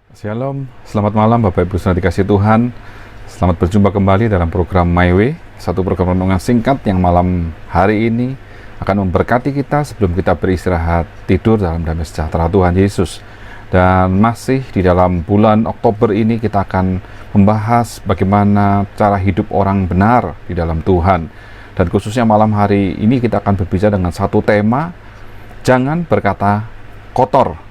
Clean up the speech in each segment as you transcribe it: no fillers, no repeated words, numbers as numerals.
Shalom, selamat malam Bapak Ibu Saudara dikasih Tuhan. Selamat berjumpa kembali dalam program My Way, satu program renungan singkat yang malam hari ini akan memberkati kita sebelum kita beristirahat tidur dalam damai sejahtera Tuhan Yesus. Dan masih di dalam bulan Oktober ini kita akan membahas bagaimana cara hidup orang benar di dalam Tuhan. Dan khususnya malam hari ini kita akan berbicara dengan satu tema, jangan berkata kotor.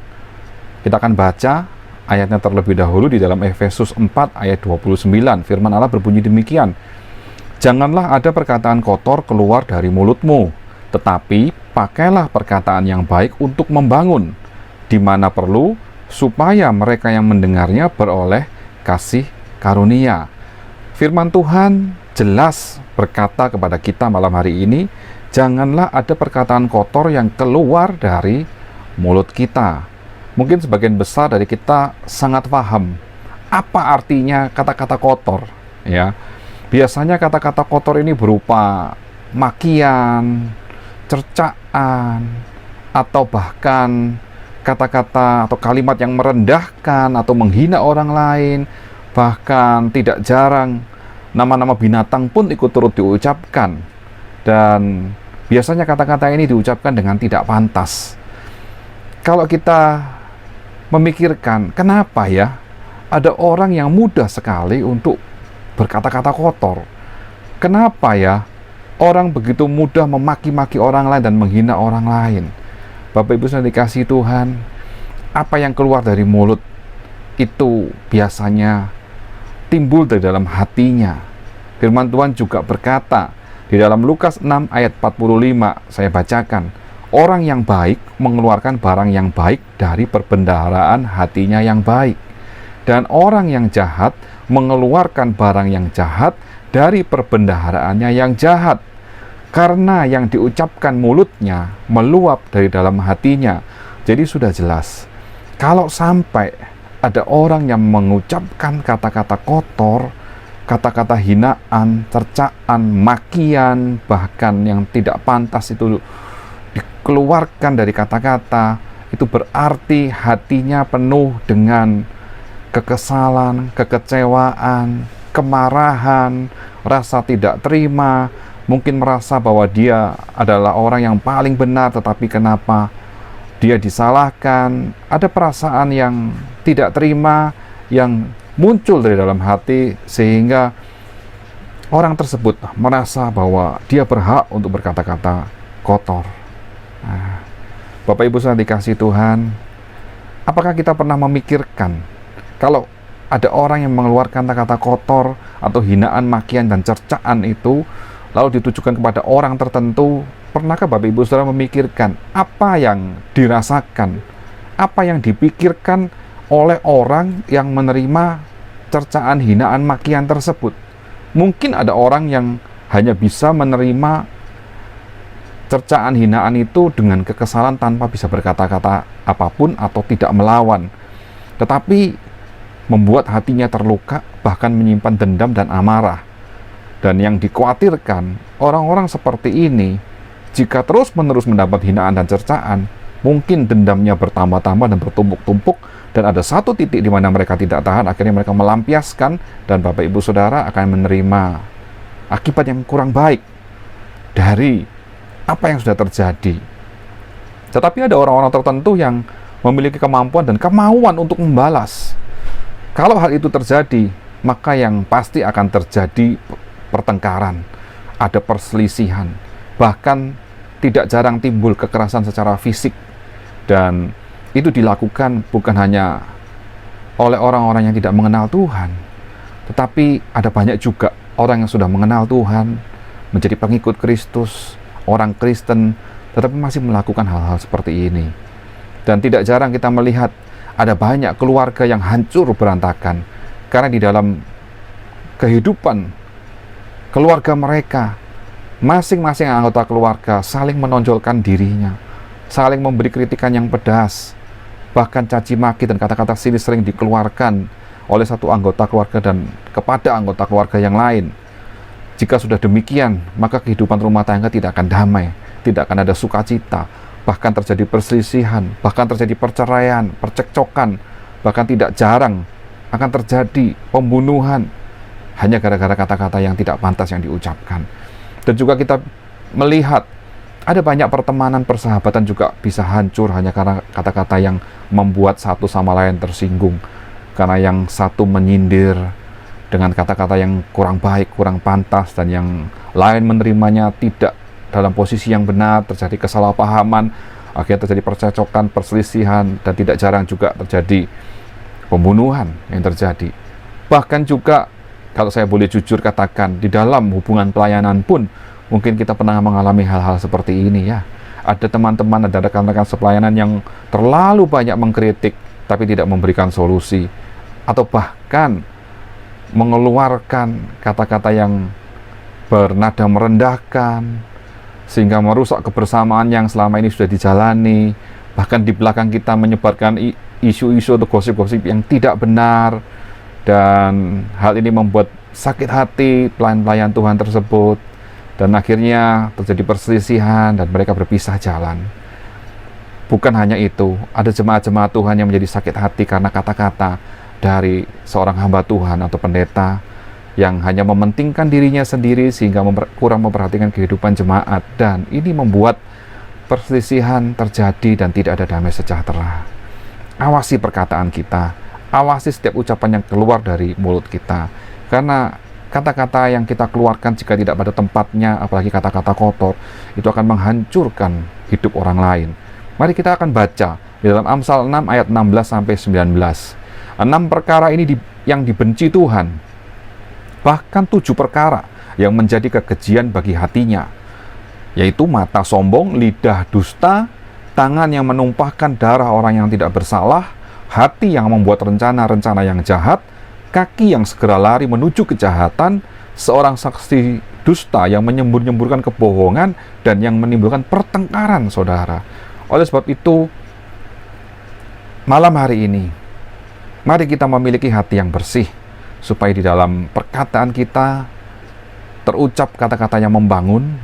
Kita akan baca ayatnya terlebih dahulu di dalam Efesus 4 ayat 29. Firman Allah berbunyi demikian. Janganlah ada perkataan kotor keluar dari mulutmu, tetapi pakailah perkataan yang baik untuk membangun, di mana perlu, supaya mereka yang mendengarnya beroleh kasih karunia. Firman Tuhan jelas berkata kepada kita malam hari ini, janganlah ada perkataan kotor yang keluar dari mulut kita. Mungkin sebagian besar dari kita sangat paham apa artinya kata-kata kotor, ya. Biasanya kata-kata kotor ini berupa makian, cercaan, atau bahkan kata-kata atau kalimat yang merendahkan atau menghina orang lain. Bahkan tidak jarang nama-nama binatang pun ikut turut diucapkan. Dan biasanya kata-kata ini diucapkan dengan tidak pantas. Kalau kita memikirkan, kenapa ya ada orang yang mudah sekali untuk berkata-kata kotor? Kenapa ya orang begitu mudah memaki-maki orang lain dan menghina orang lain? Bapak Ibu yang dikasihi Tuhan, apa yang keluar dari mulut itu biasanya timbul dari dalam hatinya. Firman Tuhan juga berkata di dalam Lukas 6 ayat 45, saya bacakan. Orang yang baik mengeluarkan barang yang baik dari perbendaharaan hatinya yang baik. Dan orang yang jahat mengeluarkan barang yang jahat dari perbendaharaannya yang jahat. Karena yang diucapkan mulutnya meluap dari dalam hatinya. Jadi sudah jelas, kalau sampai ada orang yang mengucapkan kata-kata kotor, kata-kata hinaan, cercaan, makian, bahkan yang tidak pantas itu dikeluarkan dari kata-kata, itu berarti hatinya penuh dengan kekesalan, kekecewaan, kemarahan, rasa tidak terima, mungkin merasa bahwa dia adalah orang yang paling benar, tetapi kenapa dia disalahkan. Ada perasaan yang tidak terima yang muncul dari dalam hati, sehingga orang tersebut merasa bahwa dia berhak untuk berkata-kata kotor. Nah, Bapak Ibu saudara dikasih Tuhan, apakah kita pernah memikirkan kalau ada orang yang mengeluarkan kata-kata kotor atau hinaan, makian, dan cercaan itu lalu ditujukan kepada orang tertentu? Pernahkah Bapak Ibu saudara memikirkan apa yang dirasakan, apa yang dipikirkan oleh orang yang menerima cercaan, hinaan, makian tersebut? Mungkin ada orang yang hanya bisa menerima cercaan, hinaan itu dengan kekesalan tanpa bisa berkata-kata apapun atau tidak melawan, tetapi membuat hatinya terluka, bahkan menyimpan dendam dan amarah. Dan yang dikhawatirkan, orang-orang seperti ini jika terus-menerus mendapat hinaan dan cercaan, mungkin dendamnya bertambah-tambah dan bertumpuk-tumpuk, dan ada satu titik di mana mereka tidak tahan, akhirnya mereka melampiaskan, dan Bapak Ibu Saudara akan menerima akibat yang kurang baik dari apa yang sudah terjadi. Tetapi ada orang-orang tertentu yang memiliki kemampuan dan kemauan untuk membalas. Kalau hal itu terjadi, maka yang pasti akan terjadi pertengkaran, ada perselisihan, bahkan tidak jarang timbul kekerasan secara fisik. Dan itu dilakukan bukan hanya oleh orang-orang yang tidak mengenal Tuhan, tetapi ada banyak juga orang yang sudah mengenal Tuhan, menjadi pengikut Kristus, orang Kristen, tetapi masih melakukan hal-hal seperti ini. Dan tidak jarang kita melihat ada banyak keluarga yang hancur berantakan karena di dalam kehidupan keluarga mereka, masing-masing anggota keluarga saling menonjolkan dirinya, saling memberi kritikan yang pedas, bahkan caci maki dan kata-kata sinis sering dikeluarkan oleh satu anggota keluarga dan kepada anggota keluarga yang lain. Jika sudah demikian, maka kehidupan rumah tangga tidak akan damai, tidak akan ada sukacita, bahkan terjadi perselisihan, bahkan terjadi perceraian, percekcokan, Bahkan tidak jarang akan terjadi pembunuhan hanya gara-gara kata-kata yang tidak pantas yang diucapkan. Dan juga kita melihat ada banyak pertemanan, persahabatan juga bisa hancur hanya karena kata-kata yang membuat satu sama lain tersinggung. Karena yang satu menyindir dengan kata-kata yang kurang baik, kurang pantas, dan yang lain menerimanya tidak dalam posisi yang benar, terjadi kesalahpahaman, akhirnya terjadi percecokan, perselisihan, dan tidak jarang juga terjadi pembunuhan yang terjadi. Bahkan juga, kalau saya boleh jujur katakan, di dalam hubungan pelayanan pun mungkin kita pernah mengalami hal-hal seperti ini ya. Ada teman-teman, ada rekan-rekan sepelayanan yang terlalu banyak mengkritik tapi tidak memberikan solusi, atau bahkan mengeluarkan kata-kata yang bernada merendahkan sehingga merusak kebersamaan yang selama ini sudah dijalani. Bahkan di belakang kita menyebarkan isu-isu atau gosip-gosip yang tidak benar, dan hal ini membuat sakit hati pelayan-pelayan Tuhan tersebut. Dan akhirnya terjadi perselisihan dan mereka berpisah jalan. Bukan hanya itu, ada jemaat-jemaat Tuhan yang menjadi sakit hati karena kata-kata dari seorang hamba Tuhan atau pendeta yang hanya mementingkan dirinya sendiri sehingga kurang memperhatikan kehidupan jemaat. Dan ini membuat perselisihan terjadi dan tidak ada damai sejahtera. Awasi perkataan kita, awasi setiap ucapan yang keluar dari mulut kita. Karena kata-kata yang kita keluarkan jika tidak pada tempatnya, apalagi kata-kata kotor, itu akan menghancurkan hidup orang lain. Mari kita akan baca di dalam Amsal 6 ayat 16-19. 6 perkara ini yang dibenci Tuhan, bahkan 7 perkara yang menjadi kekejian bagi hatinya, yaitu mata sombong, lidah dusta, tangan yang menumpahkan darah orang yang tidak bersalah, hati yang membuat rencana-rencana yang jahat, kaki yang segera lari menuju kejahatan, seorang saksi dusta yang menyembur-nyemburkan kebohongan, dan yang menimbulkan pertengkaran, saudara. Oleh sebab itu, malam hari ini, mari kita memiliki hati yang bersih, supaya di dalam perkataan kita terucap kata-kata yang membangun,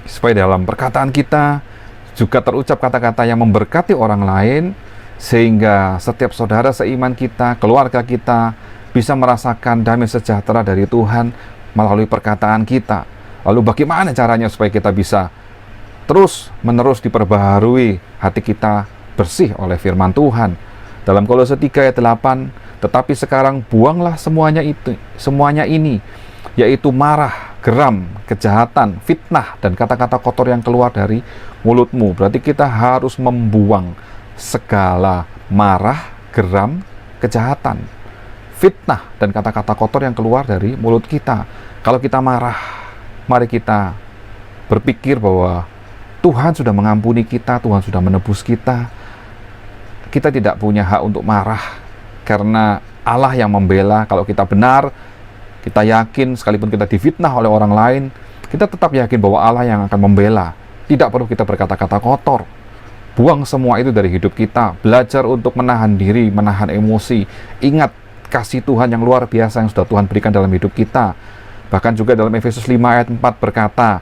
supaya dalam perkataan kita juga terucap kata-kata yang memberkati orang lain, sehingga setiap saudara seiman kita, keluarga kita, bisa merasakan damai sejahtera dari Tuhan melalui perkataan kita. Lalu bagaimana caranya supaya kita bisa terus-menerus diperbaharui hati kita bersih oleh firman Tuhan? Dalam Kolose 3 ayat 8, tetapi sekarang buanglah semuanya ini, yaitu marah, geram, kejahatan, fitnah, dan kata-kata kotor yang keluar dari mulutmu. Berarti kita harus membuang segala marah, geram, kejahatan, fitnah, dan kata-kata kotor yang keluar dari mulut kita. Kalau kita marah, mari kita berpikir bahwa Tuhan sudah mengampuni kita, Tuhan sudah menebus kita. Kita tidak punya hak untuk marah, karena Allah yang membela. Kalau kita benar, kita yakin, sekalipun kita difitnah oleh orang lain, kita tetap yakin bahwa Allah yang akan membela. Tidak perlu kita berkata-kata kotor. Buang semua itu dari hidup kita. Belajar untuk menahan diri, menahan emosi. Ingat kasih Tuhan yang luar biasa yang sudah Tuhan berikan dalam hidup kita. Bahkan juga dalam Efesus 5 ayat 4 berkata,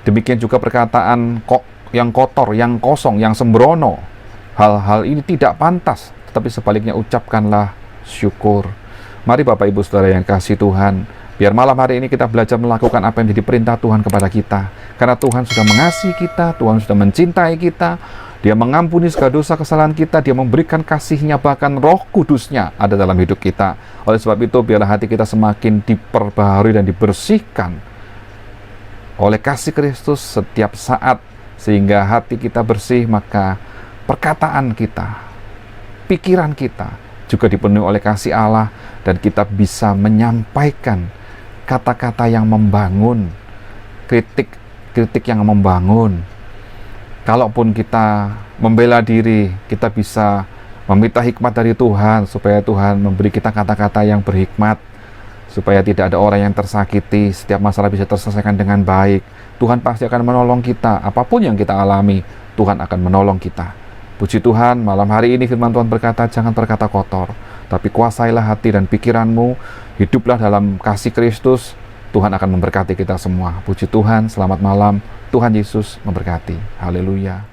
demikian juga perkataan yang kotor, yang kosong, yang sembrono. Hal-hal ini tidak pantas, tetapi sebaliknya ucapkanlah syukur. Mari Bapak Ibu Saudara yang kasih Tuhan, biar malam hari ini kita belajar melakukan apa yang menjadi perintah Tuhan kepada kita. Karena Tuhan sudah mengasihi kita, Tuhan sudah mencintai kita, Dia mengampuni segala dosa kesalahan kita, Dia memberikan kasih-Nya, bahkan Roh Kudus-Nya ada dalam hidup kita. Oleh sebab itu, biarlah hati kita semakin diperbaharui dan dibersihkan oleh kasih Kristus setiap saat, sehingga hati kita bersih, maka perkataan kita, pikiran kita juga dipenuhi oleh kasih Allah, dan kita bisa menyampaikan kata-kata yang membangun, kritik yang membangun. Kalaupun kita membela diri, kita bisa meminta hikmat dari Tuhan, supaya Tuhan memberi kita kata-kata yang berhikmat, supaya tidak ada orang yang tersakiti, setiap masalah bisa terselesaikan dengan baik. Tuhan pasti akan menolong kita, apapun yang kita alami, Tuhan akan menolong kita. Puji Tuhan, malam hari ini firman Tuhan berkata, jangan berkata kotor, tapi kuasailah hati dan pikiranmu, hiduplah dalam kasih Kristus, Tuhan akan memberkati kita semua. Puji Tuhan, selamat malam, Tuhan Yesus memberkati. Haleluya.